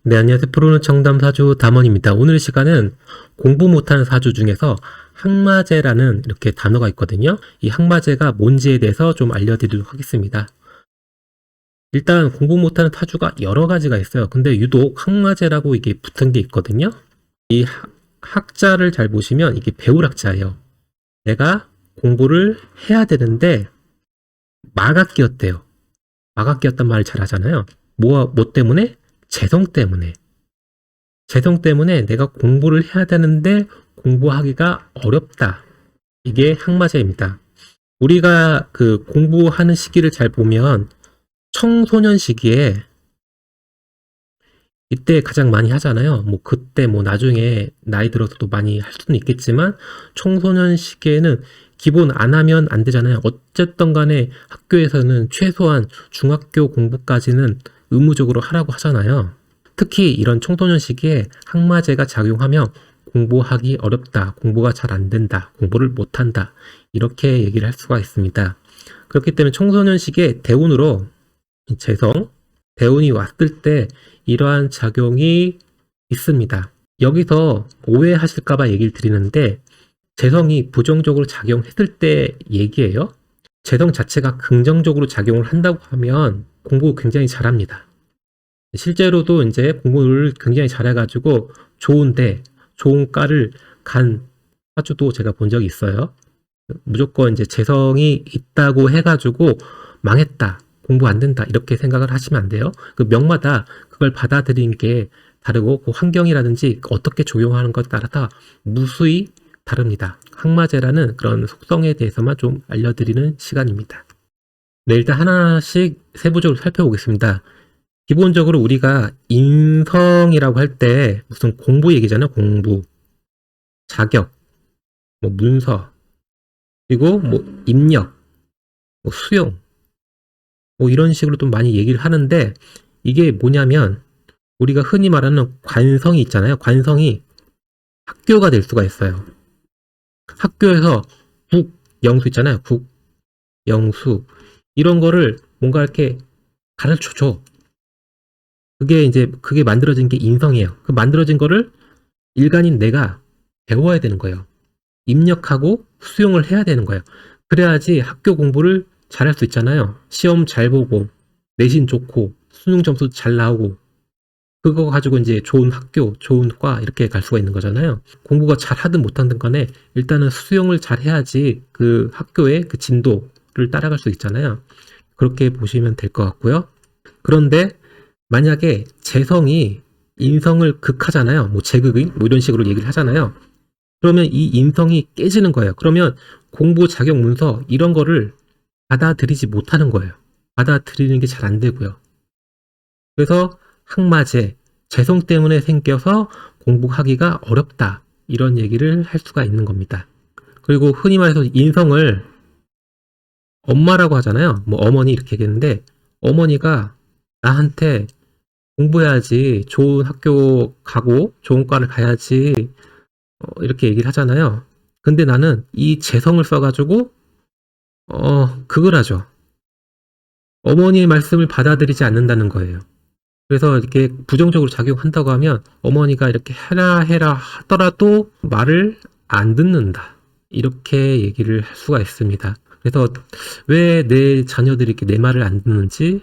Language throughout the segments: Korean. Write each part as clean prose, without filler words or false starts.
네, 안녕하세요. 프로는 청담 사주 담원입니다. 오늘 시간은 공부 못하는 사주 중에서 항마제라는 이렇게 단어가 있거든요. 이 항마제가 뭔지에 대해서 좀 알려드리도록 하겠습니다. 일단 공부 못하는 사주가 여러 가지가 있어요. 근데 유독 항마제라고 이게 붙은 게 있거든요. 이 학자를 잘 보시면 이게 배울 학자예요. 내가 공부를 해야 되는데 마가 끼었대요. 마가 끼었단 말을 잘 하잖아요. 뭐 때문에? 재성 때문에. 재성 때문에 내가 공부를 해야 되는데 공부하기가 어렵다. 이게 항마제입니다. 우리가 그 공부하는 시기를 잘 보면 청소년 시기에 이때 가장 많이 하잖아요. 뭐 그때 뭐 나중에 나이 들어서도 많이 할 수는 있겠지만 청소년 시기에는 기본 안 하면 안 되잖아요. 어쨌든 간에 학교에서는 최소한 중학교 공부까지는 의무적으로 하라고 하잖아요. 특히 이런 청소년 시기에 항마제가 작용하면 공부하기 어렵다, 공부가 잘 안 된다, 공부를 못한다 이렇게 얘기를 할 수가 있습니다. 그렇기 때문에 청소년 시기에 대운으로 재성, 대운이 왔을 때 이러한 작용이 있습니다. 여기서 오해하실까봐 얘기를 드리는데 재성이 부정적으로 작용했을 때 얘기예요. 재성 자체가 긍정적으로 작용을 한다고 하면 공부 굉장히 잘합니다. 실제로도 이제 공부를 굉장히 잘해가지고 좋은데 좋은 과를 간 사주도 제가 본 적이 있어요. 무조건 이제 재성이 있다고 해가지고 망했다, 공부 안 된다 이렇게 생각을 하시면 안 돼요. 그 명마다 그걸 받아들이는 게 다르고 그 환경이라든지 어떻게 적용하는 것에 따라서 무수히 다릅니다. 항마제라는 그런 속성에 대해서만 좀 알려드리는 시간입니다. 네, 일단 하나씩 세부적으로 살펴보겠습니다. 기본적으로 우리가 인성이라고 할 때 무슨 공부 얘기잖아요. 공부, 자격, 뭐 문서, 그리고 뭐 입력, 뭐 수용, 뭐 이런 식으로 좀 많이 얘기를 하는데 이게 뭐냐면 우리가 흔히 말하는 관성이 있잖아요. 관성이 학교가 될 수가 있어요. 학교에서 국, 영수 있잖아요. 국, 영수 이런 거를 뭔가 이렇게 가르쳐줘. 그게 만들어진 게 인성이에요. 그 만들어진 거를 일간인 내가 배워야 되는 거예요. 입력하고 수용을 해야 되는 거예요. 그래야지 학교 공부를 잘할 수 있잖아요. 시험 잘 보고 내신 좋고 수능 점수 잘 나오고 그거 가지고 이제 좋은 학교, 좋은 과 이렇게 갈 수가 있는 거잖아요. 공부가 잘 하든 못하든 간에 일단은 수용을 잘 해야지 그 학교의 그 진도를 따라갈 수 있잖아요. 그렇게 보시면 될 것 같고요. 그런데 만약에 재성이 인성을 극하잖아요. 뭐 제극인 뭐 이런 식으로 얘기를 하잖아요. 그러면 이 인성이 깨지는 거예요. 그러면 공부 자격 문서 이런 거를 받아들이지 못하는 거예요. 받아들이는 게 잘 안 되고요. 그래서 항마제, 재성 때문에 생겨서 공부하기가 어렵다. 이런 얘기를 할 수가 있는 겁니다. 그리고 흔히 말해서 인성을 엄마라고 하잖아요. 뭐 어머니 이렇게 얘기했는데 어머니가 나한테 공부해야지 좋은 학교 가고 좋은 과를 가야지 이렇게 얘기를 하잖아요. 근데 나는 이 재성을 써가지고 그걸 하죠. 어머니의 말씀을 받아들이지 않는다는 거예요. 그래서 이렇게 부정적으로 작용한다고 하면 어머니가 이렇게 해라 하더라도 말을 안 듣는다. 이렇게 얘기를 할 수가 있습니다. 그래서 왜 내 자녀들이 이렇게 내 말을 안 듣는지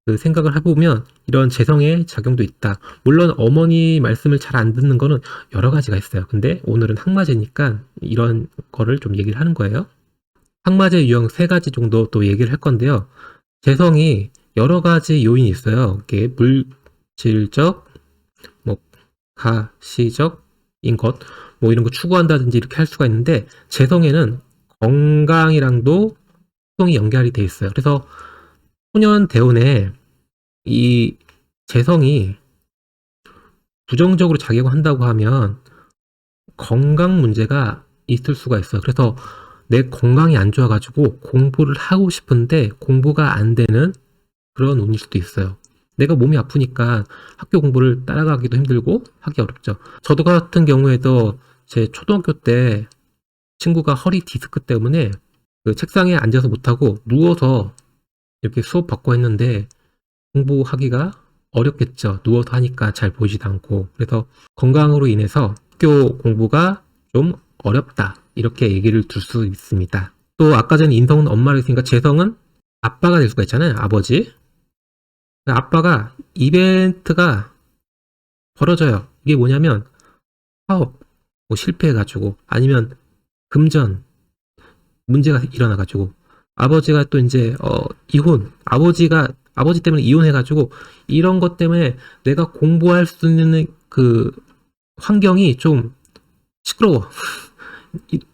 그 생각을 해보면 이런 재성의 작용도 있다. 물론 어머니 말씀을 잘 안 듣는 거는 여러 가지가 있어요. 근데 오늘은 항마제니까 이런 거를 좀 얘기를 하는 거예요. 항마제 유형 3가지 정도 또 얘기를 할 건데요. 재성이 여러 가지 요인이 있어요. 이게 물질적, 뭐 가시적인 것, 뭐 이런 거 추구한다든지 이렇게 할 수가 있는데 재성에는 건강이랑도 속성이 연결이 돼 있어요. 그래서 소년 대운에 이 재성이 부정적으로 작용한다고 하면 건강 문제가 있을 수가 있어요. 그래서 내 건강이 안 좋아가지고 공부를 하고 싶은데 공부가 안 되는 그런 운일 수도 있어요. 내가 몸이 아프니까 학교 공부를 따라가기도 힘들고 하기 어렵죠. 저도 같은 경우에도 제 초등학교 때 친구가 허리 디스크 때문에 그 책상에 앉아서 못하고 누워서 이렇게 수업 받고 했는데 공부하기가 어렵겠죠. 누워서 하니까 잘 보이지도 않고. 그래서 건강으로 인해서 학교 공부가 좀 어렵다. 이렇게 얘기를 둘 수 있습니다. 또 아까 전에 인성은 엄마를 했으니까 재성은 아빠가 될 수가 있잖아요. 아버지. 아빠가 이벤트가 벌어져요. 이게 뭐냐면 사업 뭐 실패해가지고 아니면 금전 문제가 일어나가지고 아버지가 또 이제 이혼 아버지 때문에 이혼해가지고 이런 것 때문에 내가 공부할 수 있는 그 환경이 좀 시끄러워.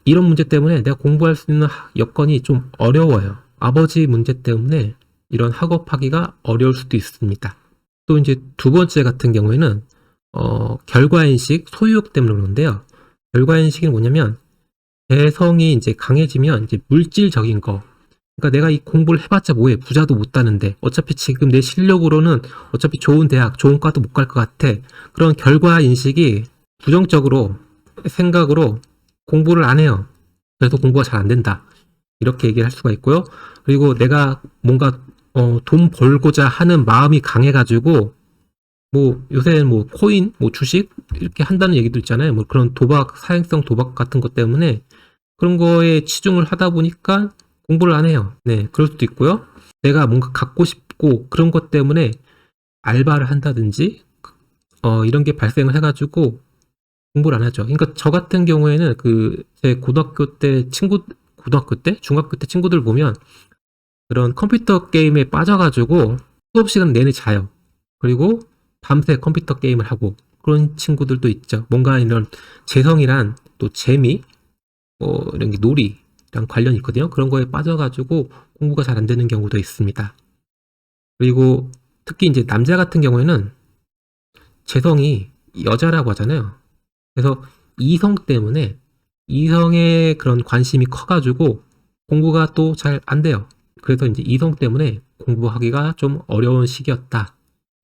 이런 문제 때문에 내가 공부할 수 있는 여건이 좀 어려워요. 아버지 문제 때문에 이런 학업하기가 어려울 수도 있습니다. 또 이제 두 번째 같은 경우에는 결과인식, 소유욕 때문에 그러는데요. 결과인식이 뭐냐면 개성이 이제 강해지면 이제 물질적인 거. 그러니까 내가 이 공부를 해봤자 뭐해? 부자도 못 따는데 어차피 지금 내 실력으로는 어차피 좋은 대학, 좋은 과도 못 갈 것 같아. 그런 결과인식이 부정적으로 생각으로 공부를 안 해요. 그래서 공부가 잘 안 된다. 이렇게 얘기를 할 수가 있고요. 그리고 내가 뭔가 돈 벌고자 하는 마음이 강해가지고 뭐 요새는 뭐 코인, 뭐 주식 이렇게 한다는 얘기도 있잖아요. 뭐 그런 도박, 사행성 도박 같은 것 때문에 그런 거에 치중을 하다 보니까 공부를 안 해요. 네, 그럴 수도 있고요. 내가 뭔가 갖고 싶고 그런 것 때문에 알바를 한다든지 이런 게 발생을 해가지고 공부를 안 하죠. 그러니까 저 같은 경우에는 제 고등학교 때 중학교 때 친구들 보면 그런 컴퓨터 게임에 빠져가지고 수업 시간 내내 자요. 그리고 밤새 컴퓨터 게임을 하고 그런 친구들도 있죠. 뭔가 이런 재성이란 또 재미, 뭐 이런 게 놀이랑 관련이 있거든요. 그런 거에 빠져가지고 공부가 잘 안 되는 경우도 있습니다. 그리고 특히 이제 남자 같은 경우에는 재성이 여자라고 하잖아요. 그래서 이성 때문에 이성의 그런 관심이 커가지고 공부가 또 잘 안 돼요. 그래서 이제 이성 때문에 공부하기가 좀 어려운 시기였다.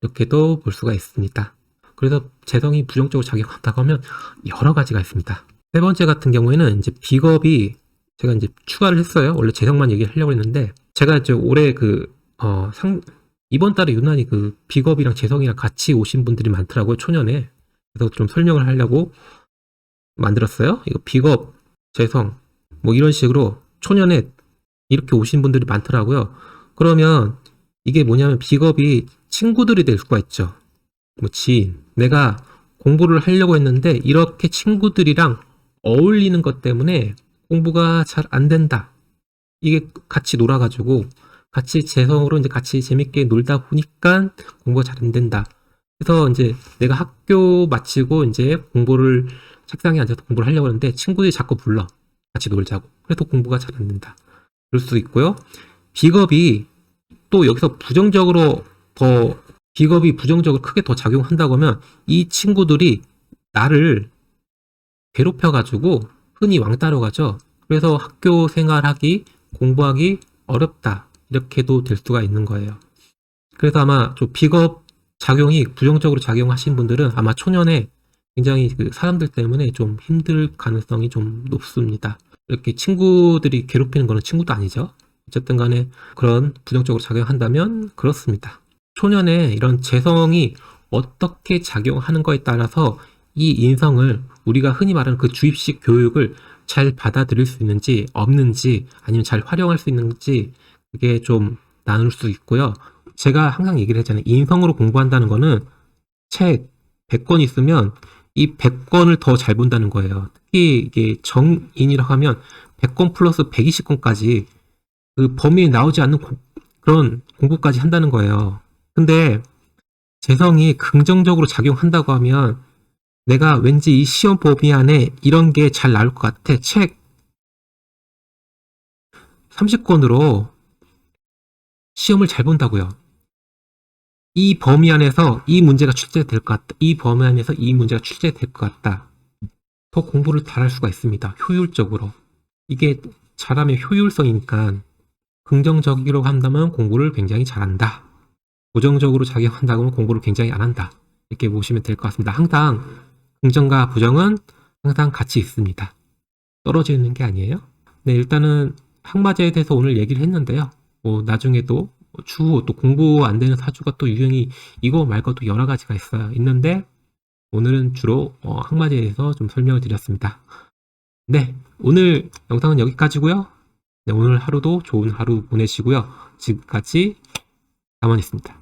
이렇게도 볼 수가 있습니다. 그래서 재성이 부정적으로 작용한다고 하면 여러 가지가 있습니다. 세 번째 같은 경우에는 이제 비겁이 제가 이제 추가를 했어요. 원래 재성만 얘기하려고 했는데 제가 이제 올해 이번 달에 유난히 비겁이랑 재성이랑 같이 오신 분들이 많더라고요. 초년에. 그래서 좀 설명을 하려고 만들었어요. 이거 비겁, 재성 뭐 이런 식으로 초년에 이렇게 오신 분들이 많더라고요. 그러면 이게 뭐냐면 비겁이 친구들이 될 수가 있죠. 뭐 지인. 내가 공부를 하려고 했는데 이렇게 친구들이랑 어울리는 것 때문에 공부가 잘 안 된다. 이게 같이 놀아가지고 같이 재성으로 이제 같이 재밌게 놀다 보니까 공부가 잘 안 된다. 그래서 이제 내가 학교 마치고 이제 책상에 앉아서 공부를 하려고 하는데 친구들이 자꾸 불러. 같이 놀자고. 그래도 공부가 잘 안 된다. 그럴 수도 있고요. 비겁이 또 여기서 비겁이 부정적으로 크게 더 작용한다고 하면 이 친구들이 나를 괴롭혀가지고 흔히 왕따로 가죠. 그래서 학교 생활하기, 공부하기 어렵다. 이렇게도 될 수가 있는 거예요. 그래서 아마 좀 비겁 작용이 부정적으로 작용하신 분들은 아마 초년에 굉장히 사람들 때문에 좀 힘들 가능성이 좀 높습니다. 이렇게 친구들이 괴롭히는 거는 친구도 아니죠. 어쨌든 간에 그런 부정적으로 작용한다면 그렇습니다. 초년에 이런 재성이 어떻게 작용하는 거에 따라서 이 인성을 우리가 흔히 말하는 주입식 교육을 잘 받아들일 수 있는지 없는지 아니면 잘 활용할 수 있는지 그게 좀 나눌 수 있고요. 제가 항상 얘기를 했잖아요. 인성으로 공부한다는 거는 책 100권 있으면 이 100권을 더 잘 본다는 거예요. 특히 이게 정인이라고 하면 100권 플러스 120권까지 그 범위에 나오지 않는 그런 공부까지 한다는 거예요. 근데 재성이 긍정적으로 작용한다고 하면 내가 왠지 이 시험 범위 안에 이런 게 잘 나올 것 같아. 책 30권으로 시험을 잘 본다고요. 이 범위 안에서 이 문제가 출제될 것 같다. 이 범위 안에서 이 문제가 출제될 것 같다. 더 공부를 잘할 수가 있습니다. 효율적으로. 이게 잘하면 효율성이니까 긍정적으로 한다면 공부를 굉장히 잘한다. 부정적으로 작용한다고 하면 공부를 굉장히 안 한다. 이렇게 보시면 될 것 같습니다. 항상 긍정과 부정은 항상 같이 있습니다. 떨어져 있는 게 아니에요. 네, 일단은 학마제에 대해서 오늘 얘기를 했는데요. 나중에도 주, 또 공부 안 되는 사주가 또 유형이 이거 말고 또 여러 가지가 있는데 오늘은 주로 항마제에 대해서 좀 설명을 드렸습니다. 네, 오늘 영상은 여기까지고요. 네, 오늘 하루도 좋은 하루 보내시고요. 지금까지 담원이었습니다.